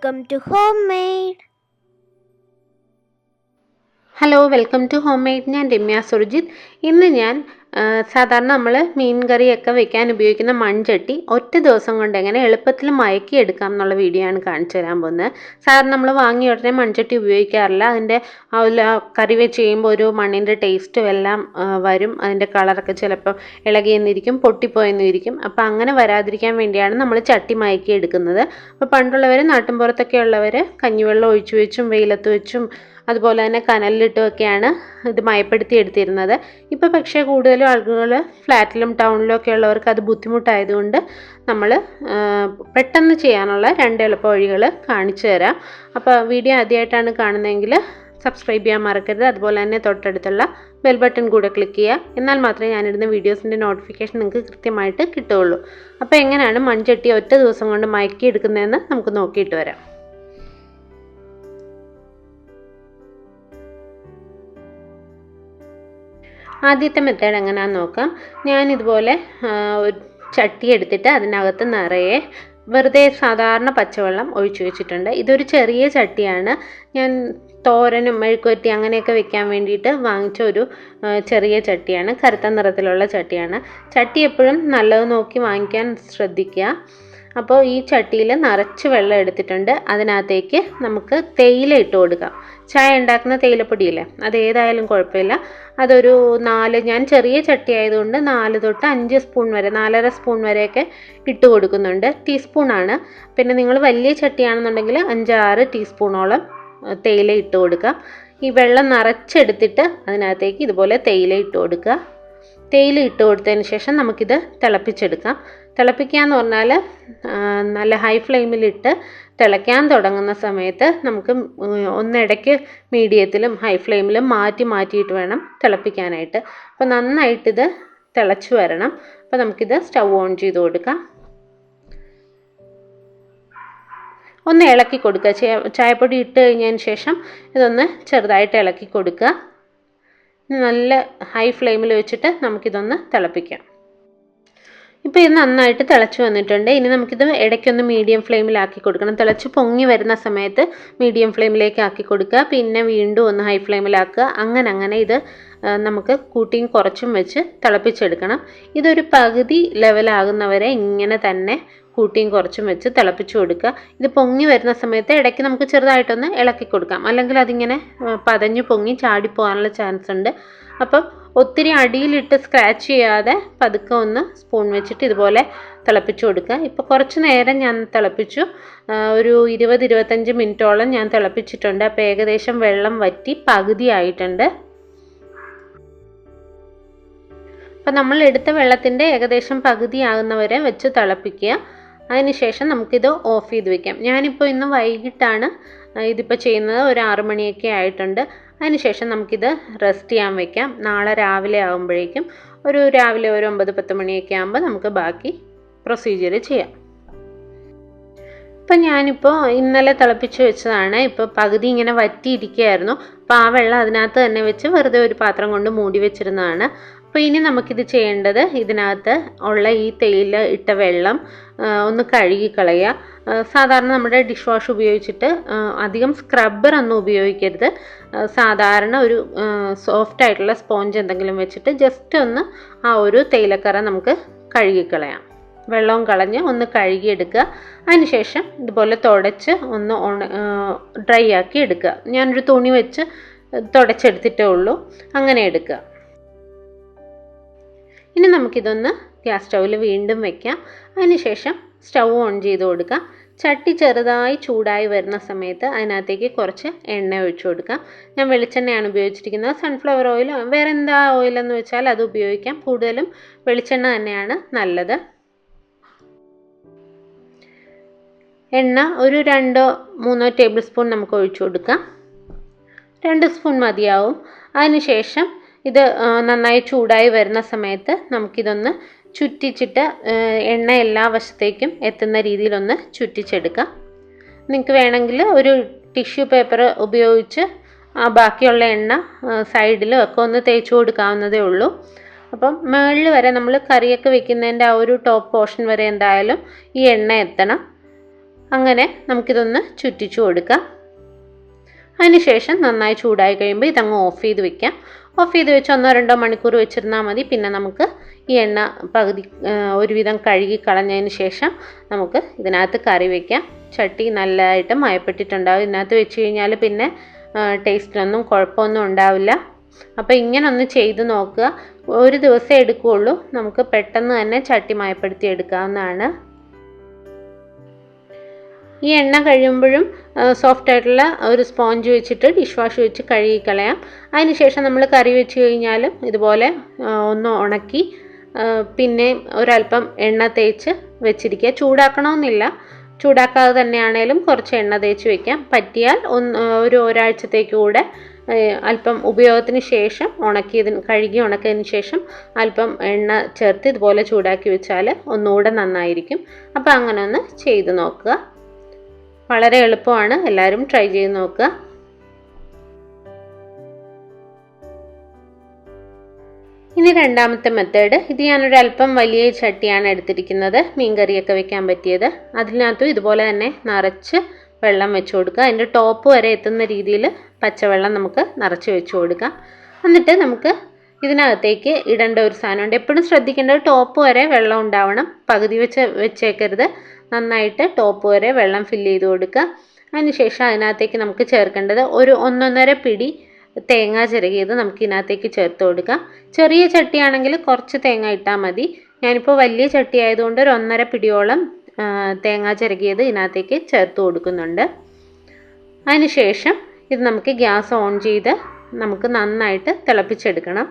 Welcome to Homemade. Hello welcome to Homemade. ഞാൻ രമ്യ സുർജിത്ത്. ഇന്ന് ഞാൻ സാധാരണ നമ്മൾ മീൻ കറിയൊക്കെ വെക്കാൻ ഉപയോഗിക്കുന്ന മൺചട്ടി ഒറ്റ ദിവസം കൊണ്ട് എങ്ങനെ എളുപ്പത്തിൽ മയക്കിയെടുക്കാം എന്നുള്ള വീഡിയോ ആണ് കാണിച്ചു തരാൻ പോകുന്നത്. സാധാരണ നമ്മൾ വാങ്ങിയ ഉടനെ മൺചട്ടി ഉപയോഗിക്കാറില്ല. അതിൻ്റെ കറി വെച്ച് ചെയ്യുമ്പോൾ ഒരു മണ്ണിൻ്റെ ടേസ്റ്റും എല്ലാം വരും. അതിൻ്റെ കളറൊക്കെ ചിലപ്പോൾ ഇളകിയെന്നിരിക്കും, പൊട്ടിപ്പോയെന്നിരിക്കും. അപ്പോൾ അങ്ങനെ വരാതിരിക്കാൻ വേണ്ടിയാണ് നമ്മൾ ചട്ടി മയക്കിയെടുക്കുന്നത്. അപ്പോൾ പണ്ടുള്ളവർ നാട്ടിൻപുറത്തൊക്കെ ഉള്ളവർ കഞ്ഞിവെള്ളം ഒഴിച്ചു വെച്ചും വെയിലത്ത് വെച്ചും അതുപോലെ തന്നെ കനലിലിട്ടുമൊക്കെയാണ് ഇത് മയപ്പെടുത്തി എടുത്തിരുന്നത്. ഇപ്പോൾ പക്ഷേ കൂടുതലും ആളുകൾ ഫ്ലാറ്റിലും ടൗണിലും ഒക്കെ ഉള്ളവർക്ക് അത് ബുദ്ധിമുട്ടായതുകൊണ്ട് നമ്മൾ പെട്ടെന്ന് ചെയ്യാനുള്ള 2 എളുപ്പ വഴികൾ കാണിച്ചു തരാം. അപ്പോൾ വീഡിയോ ആദ്യമായിട്ടാണ് കാണുന്നതെങ്കിൽ സബ്സ്ക്രൈബ് ചെയ്യാൻ മറക്കരുത്. അതുപോലെ തന്നെ തൊട്ടടുത്തുള്ള ബെൽ ബട്ടൺ കൂടെ ക്ലിക്ക് ചെയ്യുക. എന്നാൽ മാത്രമേ ഞാനിടുന്ന വീഡിയോസിൻ്റെ നോട്ടിഫിക്കേഷൻ നിങ്ങൾക്ക് കൃത്യമായിട്ട് കിട്ടുകയുള്ളൂ. അപ്പോൾ എങ്ങനെയാണ് മൺചട്ടി ഒറ്റ ദിവസം കൊണ്ട് മയക്കി എടുക്കുന്നതെന്ന് നമുക്ക് നോക്കിയിട്ട് വരാം. ആദ്യത്തെ മെത്തേഡ് എങ്ങനെയാണെന്ന് നോക്കാം. ഞാനിതുപോലെ ഒരു ചട്ടി എടുത്തിട്ട് അതിനകത്ത് നിറയെ വെറുതെ സാധാരണ പച്ചവെള്ളം ഒഴിച്ചു വെച്ചിട്ടുണ്ട്. ഇതൊരു ചെറിയ ചട്ടിയാണ്. ഞാൻ തോരനും മെഴുക്കുവരട്ടി അങ്ങനെയൊക്കെ വെക്കാൻ വേണ്ടിയിട്ട് വാങ്ങിച്ച ഒരു ചെറിയ ചട്ടിയാണ്. കറുത്ത നിറത്തിലുള്ള ചട്ടിയാണ്. ചട്ടി എപ്പോഴും നല്ലത് നോക്കി വാങ്ങിക്കാൻ ശ്രദ്ധിക്കുക. അപ്പോൾ ഈ ചട്ടിയിൽ നിറച്ച് വെള്ളം എടുത്തിട്ടുണ്ട്. അതിനകത്തേക്ക് നമുക്ക് തേയില ഇട്ട് കൊടുക്കാം. ചായ ഉണ്ടാക്കുന്ന തേയിലപ്പൊടിയില്ലേ, അത് ഏതായാലും കുഴപ്പമില്ല. അതൊരു 4, ഞാൻ ചെറിയ ചട്ടി ആയതുകൊണ്ട് 4 തൊട്ട് 5 സ്പൂൺ വരെ, 4.5 സ്പൂൺ വരെയൊക്കെ ഇട്ട് കൊടുക്കുന്നുണ്ട്. ടീസ്പൂണാണ്. പിന്നെ നിങ്ങൾ വലിയ ചട്ടിയാണെന്നുണ്ടെങ്കിൽ 5-6 ടീസ്പൂണോളം തേയില ഇട്ട് കൊടുക്കാം. ഈ വെള്ളം നിറച്ചെടുത്തിട്ട് അതിനകത്തേക്ക് ഇതുപോലെ തേയില ഇട്ട് കൊടുക്കുക. തേയില ഇട്ട് കൊടുത്തതിന് ശേഷം നമുക്കിത് തിളപ്പിച്ചെടുക്കാം. തിളപ്പിക്കുക എന്ന് പറഞ്ഞാൽ നല്ല ഹൈ ഫ്ലെയിമിലിട്ട് തിളയ്ക്കാൻ തുടങ്ങുന്ന സമയത്ത് നമുക്ക് ഒന്നിടയ്ക്ക് മീഡിയത്തിലും ഹൈ ഫ്ലെയിമിലും മാറ്റിയിട്ട് വേണം തിളപ്പിക്കാനായിട്ട്. അപ്പോൾ നന്നായിട്ടിത് തിളച്ച് വരണം. അപ്പോൾ നമുക്കിത് സ്റ്റൗ ഓൺ ചെയ്ത് കൊടുക്കാം. ഒന്ന് ഇളക്കി കൊടുക്കുക. ചായപ്പൊടി ഇട്ട് കഴിഞ്ഞതിന് ശേഷം ഇതൊന്ന് ചെറുതായിട്ട് ഇളക്കി കൊടുക്കുക. നല്ല ഹൈ ഫ്ലെയിമിൽ വെച്ചിട്ട് നമുക്കിതൊന്ന് തിളപ്പിക്കാം. ഇപ്പോൾ ഇത് നന്നായിട്ട് തിളച്ച് വന്നിട്ടുണ്ട്. ഇനി നമുക്കിത് ഇടയ്ക്കൊന്ന് മീഡിയം ഫ്ലെയിമിലാക്കി കൊടുക്കണം. തിളച്ച് പൊങ്ങി വരുന്ന സമയത്ത് മീഡിയം ഫ്ലെയിമിലേക്ക് ആക്കി കൊടുക്കുക. പിന്നെ വീണ്ടും ഒന്ന് ഹൈ ഫ്ലെയിമിലാക്കുക. അങ്ങനെ ഇത് നമുക്ക് കൂട്ടിയും കുറച്ചും വെച്ച് തിളപ്പിച്ചെടുക്കണം. ഇതൊരു പകുതി ലെവലാകുന്നവരെ ഇങ്ങനെ തന്നെ കൂട്ടിയും കുറച്ചും വെച്ച് തിളപ്പിച്ച് കൊടുക്കുക. ഇത് പൊങ്ങി വരുന്ന സമയത്ത് ഇടയ്ക്ക് നമുക്ക് ചെറുതായിട്ടൊന്ന് ഇളക്കി കൊടുക്കാം. അല്ലെങ്കിൽ അതിങ്ങനെ പതഞ്ഞ് പൊങ്ങി ചാടിപ്പോകാനുള്ള ചാൻസ് ഉണ്ട്. അപ്പം ഒത്തിരി അടിയിലിട്ട് സ്ക്രാച്ച് ചെയ്യാതെ പതുക്കെ ഒന്ന് സ്പൂൺ വെച്ചിട്ട് ഇതുപോലെ തിളപ്പിച്ച് കൊടുക്കുക. ഇപ്പോൾ കുറച്ച് നേരം ഞാൻ തിളപ്പിച്ചു. ഒരു 20-25 മിനിറ്റോളം ഞാൻ തിളപ്പിച്ചിട്ടുണ്ട്. അപ്പോൾ ഏകദേശം വെള്ളം വറ്റി പകുതി ആയിട്ടുണ്ട്. അപ്പോൾ നമ്മൾ എടുത്ത വെള്ളത്തിൻ്റെ ഏകദേശം പകുതി ആകുന്നവരെ വെച്ച് തിളപ്പിക്കുക. അതിനുശേഷം നമുക്കിത് ഓഫ് ചെയ്ത് വെക്കാം. ഞാനിപ്പോൾ ഇന്ന് വൈകിട്ടാണ് ഇതിപ്പോൾ ചെയ്യുന്നത്. ഒരു 6 മണിയൊക്കെ ആയിട്ടുണ്ട്. അതിനുശേഷം നമുക്കിത് റെസ്റ്റ് ചെയ്യാൻ വെക്കാം. നാളെ രാവിലെ ആകുമ്പോഴേക്കും രാവിലെ ഒരു 9-10 മണിയൊക്കെ ആകുമ്പോൾ നമുക്ക് ബാക്കി പ്രൊസീജിയർ ചെയ്യാം. ഇപ്പം ഞാനിപ്പോൾ ഇന്നലെ തിളപ്പിച്ച് വെച്ചതാണ്. ഇപ്പോൾ പകുതി ഇങ്ങനെ വറ്റിയിരിക്കുകയായിരുന്നു. അപ്പോൾ ആ വെള്ളം അതിനകത്ത് തന്നെ വെച്ച് വെറുതെ ഒരു പാത്രം കൊണ്ട് മൂടി വെച്ചിരുന്നതാണ്. അപ്പോൾ ഇനി നമുക്കിത് ചെയ്യേണ്ടത്, ഇതിനകത്ത് ഉള്ള ഈ തേയില ഇട്ട വെള്ളം ഒന്ന് കഴുകിക്കളയുക. സാധാരണ നമ്മുടെ ഡിഷ് വാഷ് ഉപയോഗിച്ചിട്ട് അധികം സ്ക്രബ്ബറൊന്നും ഉപയോഗിക്കരുത്. സാധാരണ ഒരു സോഫ്റ്റ് ആയിട്ടുള്ള സ്പോഞ്ച് എന്തെങ്കിലും വെച്ചിട്ട് ജസ്റ്റ് ഒന്ന് ആ ഒരു തേയിലക്കറ നമുക്ക് കഴുകിക്കളയാം. വെള്ളവും കളഞ്ഞ് ഒന്ന് കഴുകിയെടുക്കുക. അതിനുശേഷം ഇതുപോലെ തുടച്ച് ഒന്ന് ഡ്രൈ ആക്കി എടുക്കുക. ഞാനൊരു തുണി വെച്ച് തുടച്ചെടുത്തിട്ടേ ഉള്ളൂ. അങ്ങനെ എടുക്കുക. ഇനി നമുക്കിതൊന്ന് ഗ്യാസ് സ്റ്റൗവിൽ വീണ്ടും വയ്ക്കാം. അതിനുശേഷം സ്റ്റൗ ഓൺ ചെയ്ത് കൊടുക്കാം. ചട്ടി ചെറുതായി ചൂടായി വരുന്ന സമയത്ത് അതിനകത്തേക്ക് കുറച്ച് എണ്ണ ഒഴിച്ചു കൊടുക്കാം. ഞാൻ വെളിച്ചെണ്ണയാണ് ഉപയോഗിച്ചിരിക്കുന്നത്. സൺഫ്ലവർ ഓയിൽ, വേറെ എന്താ ഓയിലെന്ന് വെച്ചാൽ അത് ഉപയോഗിക്കാം. കൂടുതലും വെളിച്ചെണ്ണ തന്നെയാണ് നല്ലത്. എണ്ണ ഒരു 2-3 ടേബിൾ സ്പൂൺ നമുക്ക് ഒഴിച്ചു കൊടുക്കാം. 2 സ്പൂൺ മതിയാവും. അതിനുശേഷം ഇത് നന്നായി ചൂടായി വരുന്ന സമയത്ത് നമുക്കിതൊന്ന് ചുറ്റിച്ചിട്ട് എണ്ണ എല്ലാ വശത്തേക്കും എത്തുന്ന രീതിയിലൊന്ന് ചുറ്റിച്ചെടുക്കാം. നിങ്ങൾക്ക് വേണമെങ്കിൽ ഒരു ടിഷ്യൂ പേപ്പർ ഉപയോഗിച്ച് ബാക്കിയുള്ള എണ്ണ സൈഡിലും ഒക്കെ ഒന്ന് തേച്ച് കൊടുക്കാവുന്നതേ ഉള്ളൂ. അപ്പം മുകളിൽ വരെ നമ്മൾ കറിയൊക്കെ വെക്കുന്നതിൻ്റെ ആ ഒരു ടോപ്പ് പോർഷൻ വരെ എന്തായാലും ഈ എണ്ണ എത്തണം. അങ്ങനെ നമുക്കിതൊന്ന് ചുറ്റിച്ചു കൊടുക്കാം. അതിനുശേഷം നന്നായി ചൂടായി കഴിയുമ്പോൾ ഇതങ്ങ് ഓഫ് ചെയ്ത് വെക്കാം. ഓഫ് ചെയ്ത് വെച്ച് 1-2 മണിക്കൂർ വെച്ചിരുന്നാൽ മതി. പിന്നെ നമുക്ക് ഈ എണ്ണ പകുതി ഒരുവിധം കഴുകി കളഞ്ഞതിന് ശേഷം നമുക്ക് ഇതിനകത്ത് കറി വയ്ക്കാം. ചട്ടി നല്ലതായിട്ട് മയപ്പെട്ടിട്ടുണ്ടാവും. ഇതിനകത്ത് വെച്ച് കഴിഞ്ഞാൽ പിന്നെ ടേസ്റ്റിനൊന്നും കുഴപ്പമൊന്നും ഉണ്ടാവില്ല. അപ്പോൾ ഇങ്ങനെ ഒന്ന് ചെയ്ത് നോക്കുക. ഒരു ദിവസം എടുക്കുകയുള്ളൂ. നമുക്ക് പെട്ടെന്ന് തന്നെ ചട്ടി മയപ്പെടുത്തി എടുക്കാവുന്നതാണ്. ഈ എണ്ണ കഴിയുമ്പോഴും സോഫ്റ്റ് ആയിട്ടുള്ള ഒരു സ്പോഞ്ച് വെച്ചിട്ട് ഡിഷ് വാഷ് വെച്ച് കഴുകി കളയാം. അതിനുശേഷം നമ്മൾ കറി വെച്ച് കഴിഞ്ഞാലും ഇതുപോലെ ഒന്ന് ഉണക്കി പിന്നെ ഒരല്പം എണ്ണ തേച്ച് വെച്ചിരിക്കുക. ചൂടാക്കണമെന്നില്ല, ചൂടാക്കാതെ തന്നെയാണേലും കുറച്ച് എണ്ണ തേച്ച് വെക്കാം. പറ്റിയാൽ ഒരാഴ്ചത്തേക്ക് കൂടെ അല്പം ഉപയോഗത്തിന് ശേഷം കഴുകി ഉണക്കിയതിന് ശേഷം അല്പം എണ്ണ ചേർത്ത് ഇതുപോലെ ചൂടാക്കി വെച്ചാൽ ഒന്നുകൂടെ നന്നായിരിക്കും. അപ്പോൾ അങ്ങനെ ഒന്ന് ചെയ്ത് നോക്കുക. വളരെ എളുപ്പമാണ്. എല്ലാവരും ട്രൈ ചെയ്ത് നോക്കുക. ഇനി രണ്ടാമത്തെ മെത്തേഡ്. ഇത് ഞാനൊരു അല്പം വലിയ ചട്ടിയാണ് എടുത്തിരിക്കുന്നത്, മീൻകറിയൊക്കെ വെക്കാൻ പറ്റിയത്. അതിനകത്തും ഇതുപോലെ തന്നെ നിറച്ച് വെള്ളം വെച്ച് കൊടുക്കുക. അതിൻ്റെ ടോപ്പ് വരെ എത്തുന്ന രീതിയിൽ പച്ചവെള്ളം നമുക്ക് നിറച്ച് വെച്ച് കൊടുക്കാം. എന്നിട്ട് നമുക്ക് ഇതിനകത്തേക്ക് ഇടേണ്ട ഒരു സാധനമുണ്ട്. എപ്പോഴും ശ്രദ്ധിക്കേണ്ടത് ടോപ്പ് വരെ വെള്ളം ഉണ്ടാവണം. പകുതി വെച്ചേക്കരുത്. നന്നായിട്ട് ടോപ്പ് വരെ വെള്ളം ഫില്ല് ചെയ്ത് കൊടുക്കുക. അതിനുശേഷം അതിനകത്തേക്ക് നമുക്ക് ചേർക്കേണ്ടത് ഒരു 1-1.5 പിടി തേങ്ങ ചിരകിയത് നമുക്ക് ഇതിനകത്തേക്ക് ചേർത്ത് കൊടുക്കാം. ചെറിയ ചട്ടിയാണെങ്കിൽ കുറച്ച് തേങ്ങ ഇട്ടാൽ മതി. ഞാനിപ്പോൾ വലിയ ചട്ടി ആയതുകൊണ്ട് ഒരു 1.5 പിടിയോളം തേങ്ങ ചിരകിയത് ഇതിനകത്തേക്ക് ചേർത്ത് കൊടുക്കുന്നുണ്ട്. അതിനുശേഷം ഇത് നമുക്ക് ഗ്യാസ് ഓൺ ചെയ്ത് നമുക്ക് നന്നായിട്ട് തിളപ്പിച്ചെടുക്കണം.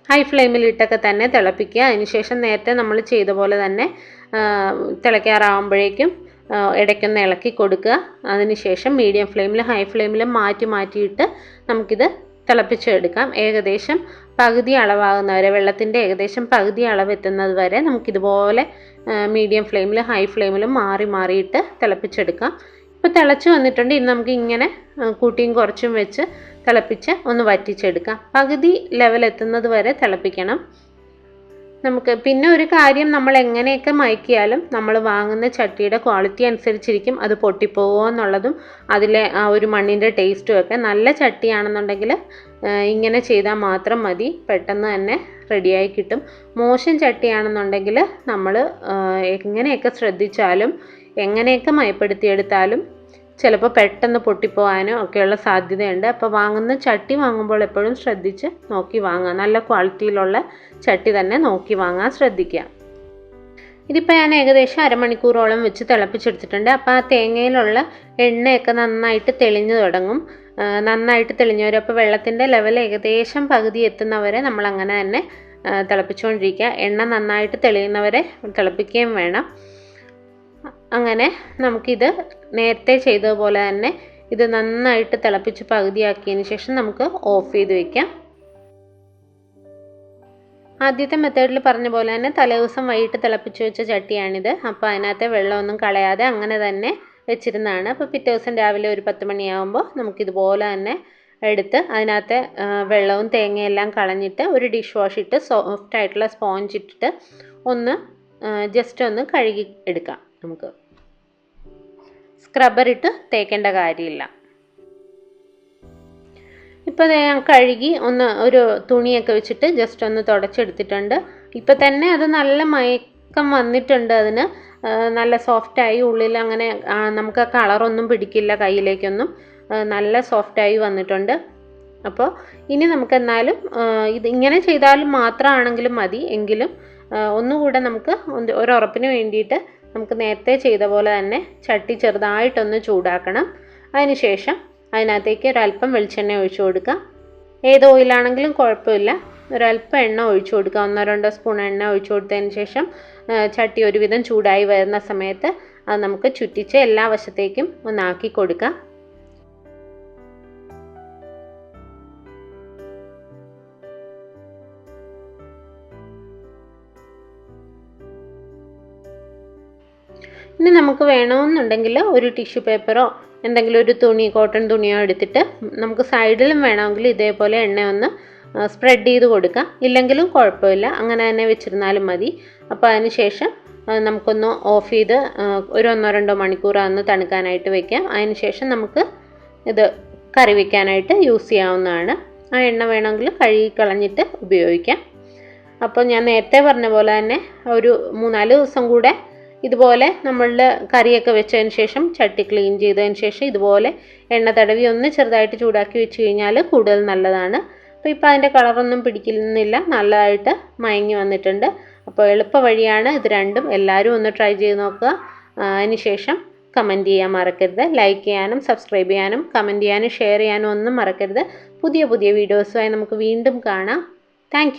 ഹൈ ഫ്ലെയിമിലിട്ടൊക്കെ തന്നെ തിളപ്പിക്കുക. അതിനുശേഷം നേരത്തെ നമ്മൾ ചെയ്ത പോലെ തന്നെ തിളയ്ക്കാറാവുമ്പോഴേക്കും ഇടയ്ക്കൊന്ന് ഇളക്കി കൊടുക്കുക. അതിനുശേഷം മീഡിയം ഫ്ലെയിമിലും ഹൈ ഫ്ലെയിമിലും മാറ്റിയിട്ട് നമുക്കിത് തിളപ്പിച്ചെടുക്കാം. ഏകദേശം പകുതി അളവാകുന്നവരെ, വെള്ളത്തിൻ്റെ ഏകദേശം പകുതി അളവെത്തുന്നത് വരെ നമുക്കിതുപോലെ മീഡിയം ഫ്ലെയിമിലും ഹൈ ഫ്ലെയിമിലും മാറിയിട്ട് തിളപ്പിച്ചെടുക്കാം. ഇപ്പോൾ തിളച്ച് വന്നിട്ടുണ്ട്. ഇനി നമുക്ക് ഇങ്ങനെ കൂട്ടിയും കുറച്ചും വെച്ച് തിളപ്പിച്ച് ഒന്ന് വറ്റിച്ചെടുക്കാം. പകുതി ലെവൽ എത്തുന്നത് വരെ തിളപ്പിക്കണം. നമുക്ക് പിന്നെ ഒരു കാര്യം, നമ്മൾ എങ്ങനെയൊക്കെ മയക്കിയാലും നമ്മൾ വാങ്ങുന്ന ചട്ടിയുടെ ക്വാളിറ്റി അനുസരിച്ചിരിക്കും അത് പൊട്ടിപ്പോകുമോ എന്നുള്ളതും അതിലെ ആ ഒരു മണ്ണിൻ്റെ ടേസ്റ്റും ഒക്കെ. നല്ല ചട്ടിയാണെന്നുണ്ടെങ്കിൽ ഇങ്ങനെ ചെയ്താൽ മാത്രം മതി, പെട്ടെന്ന് തന്നെ റെഡിയായി കിട്ടും. മോശം ചട്ടിയാണെന്നുണ്ടെങ്കിൽ നമ്മൾ എങ്ങനെയൊക്കെ ശ്രദ്ധിച്ചാലും എങ്ങനെയൊക്കെ മയപ്പെടുത്തിയെടുത്താലും ചിലപ്പോൾ പെട്ടെന്ന് പൊട്ടിപ്പോകാനോ ഒക്കെയുള്ള സാധ്യതയുണ്ട്. അപ്പോൾ വാങ്ങുന്ന ചട്ടി വാങ്ങുമ്പോൾ എപ്പോഴും ശ്രദ്ധിച്ച് നോക്കി വാങ്ങുക. നല്ല ക്വാളിറ്റിയിലുള്ള ചട്ടി തന്നെ നോക്കി വാങ്ങാൻ ശ്രദ്ധിക്കുക. ഇതിപ്പോൾ ഞാൻ ഏകദേശം അരമണിക്കൂറോളം വെച്ച് തിളപ്പിച്ചെടുത്തിട്ടുണ്ട്. അപ്പോൾ ആ തേങ്ങയിലുള്ള എണ്ണയൊക്കെ നന്നായിട്ട് തെളിഞ്ഞു തുടങ്ങും. നന്നായിട്ട് തെളിഞ്ഞു വരും. അപ്പോൾ വെള്ളത്തിൻ്റെ ലെവൽ ഏകദേശം പകുതി എത്തുന്നവരെ നമ്മൾ അങ്ങനെ തന്നെ തിളപ്പിച്ചുകൊണ്ടിരിക്കുക. എണ്ണ നന്നായിട്ട് തെളിയുന്നവരെ തിളപ്പിക്കുകയും വേണം. അങ്ങനെ നമുക്കിത് നേരത്തെ ചെയ്തതുപോലെ തന്നെ ഇത് നന്നായിട്ട് തിളപ്പിച്ച് പകുതിയാക്കിയതിന് ശേഷം നമുക്ക് ഓഫ് ചെയ്ത് വയ്ക്കാം. ആദ്യത്തെ മെത്തേഡിൽ പറഞ്ഞ പോലെ തന്നെ തലേദിവസം വൈകിട്ട് തിളപ്പിച്ച് വെച്ച ചട്ടിയാണിത്. അപ്പോൾ അതിനകത്തെ വെള്ളമൊന്നും കളയാതെ അങ്ങനെ തന്നെ വെച്ചിരുന്നതാണ്. അപ്പോൾ പിറ്റേ ദിവസം രാവിലെ ഒരു 10 മണിയാകുമ്പോൾ നമുക്കിതുപോലെ തന്നെ എടുത്ത് അതിനകത്തെ വെള്ളവും തേങ്ങയെല്ലാം കളഞ്ഞിട്ട് ഒരു ഡിഷ് വാഷ് ഇട്ട് സോഫ്റ്റ് ആയിട്ടുള്ള സ്പോഞ്ച് ഇട്ടിട്ട് ജസ്റ്റ് ഒന്ന് കഴുകി എടുക്കാം. നമുക്ക് സ്ക്രബ്ബർ ഇട്ട് തേക്കേണ്ട കാര്യമില്ല. ഇപ്പോൾ ഞാൻ കഴുകി ഒരു തുണിയൊക്കെ വെച്ചിട്ട് ജസ്റ്റ് ഒന്ന് തുടച്ചെടുത്തിട്ടുണ്ട്. ഇപ്പോൾ തന്നെ അത് നല്ല മയക്കം വന്നിട്ടുണ്ട്. അതിന് നല്ല സോഫ്റ്റായി, ഉള്ളിൽ അങ്ങനെ നമുക്ക് ആ കളറൊന്നും പിടിക്കില്ല കയ്യിലേക്കൊന്നും, നല്ല സോഫ്റ്റായി വന്നിട്ടുണ്ട്. അപ്പോൾ ഇനി നമുക്ക് എന്നാലും ഇത് ഇങ്ങനെ ചെയ്താലും മാത്രമാണെങ്കിലും മതി. എങ്കിലും ഒന്നുകൂടെ നമുക്ക് ഒരുറപ്പിന് വേണ്ടിയിട്ട് നമുക്ക് നേരത്തെ ചെയ്ത പോലെ തന്നെ ചട്ടി ചെറുതായിട്ടൊന്ന് ചൂടാക്കണം. അതിനുശേഷം അതിനകത്തേക്ക് ഒരല്പം വെളിച്ചെണ്ണ ഒഴിച്ചു കൊടുക്കുക. ഏത് ഓയിലാണെങ്കിലും കുഴപ്പമില്ല. ഒരല്പം എണ്ണ ഒഴിച്ചു കൊടുക്കുക. 1-2 സ്പൂൺ എണ്ണ ഒഴിച്ചു കൊടുത്തതിന് ശേഷം ചട്ടി ഒരുവിധം ചൂടായി വരുന്ന സമയത്ത് അത് നമുക്ക് ചുറ്റിച്ച് എല്ലാ വശത്തേക്കും ഒന്നാക്കി കൊടുക്കാം. ഇനി നമുക്ക് വേണമെന്നുണ്ടെങ്കിൽ ഒരു ടിഷ്യൂ പേപ്പറോ എന്തെങ്കിലും ഒരു തുണി, കോട്ടൺ തുണിയോ എടുത്തിട്ട് നമുക്ക് സൈഡിലും വേണമെങ്കിൽ ഇതേപോലെ എണ്ണ ഒന്ന് സ്പ്രെഡ് ചെയ്ത് കൊടുക്കാം. ഇല്ലെങ്കിലും കുഴപ്പമില്ല, അങ്ങനെ തന്നെ വെച്ചിരുന്നാലും മതി. അപ്പോൾ അതിന് ശേഷം നമുക്കൊന്ന് ഓഫ് ചെയ്ത് ഒരു 1-2 മണിക്കൂർ ഒന്ന് തണുക്കാനായിട്ട് വെക്കാം. അതിനുശേഷം നമുക്ക് ഇത് കറി വയ്ക്കാനായിട്ട് യൂസ് ചെയ്യാവുന്നതാണ്. ആ എണ്ണ വേണമെങ്കിൽ കഴുകി കളഞ്ഞിട്ട് ഉപയോഗിക്കാം. അപ്പോൾ ഞാൻ നേരത്തെ പറഞ്ഞ പോലെ തന്നെ ഒരു 3-4 ദിവസം കൂടെ ഇതുപോലെ നമ്മളുടെ കറിയൊക്കെ വെച്ചതിന് ശേഷം ചട്ടി ക്ലീൻ ചെയ്തതിന് ശേഷം ഇതുപോലെ എണ്ണ തടവി ഒന്ന് ചെറുതായിട്ട് ചൂടാക്കി വെച്ച് കഴിഞ്ഞാൽ കൂടുതൽ നല്ലതാണ്. അപ്പോൾ ഇപ്പോൾ അതിൻ്റെ കളറൊന്നും പിടിക്കുന്നില്ല, നല്ലതായിട്ട് മയങ്ങി വന്നിട്ടുണ്ട്. അപ്പോൾ എളുപ്പ വഴിയാണ് ഇത് രണ്ടും. എല്ലാവരും ഒന്ന് ട്രൈ ചെയ്ത് നോക്കുക. അതിന് ശേഷം കമൻറ്റ് ചെയ്യാൻ മറക്കരുത്. ലൈക്ക് ചെയ്യാനും സബ്സ്ക്രൈബ് ചെയ്യാനും കമൻറ്റ് ചെയ്യാനും ഷെയർ ചെയ്യാനും ഒന്നും മറക്കരുത്. പുതിയ വീഡിയോസുമായി നമുക്ക് വീണ്ടും കാണാം. താങ്ക്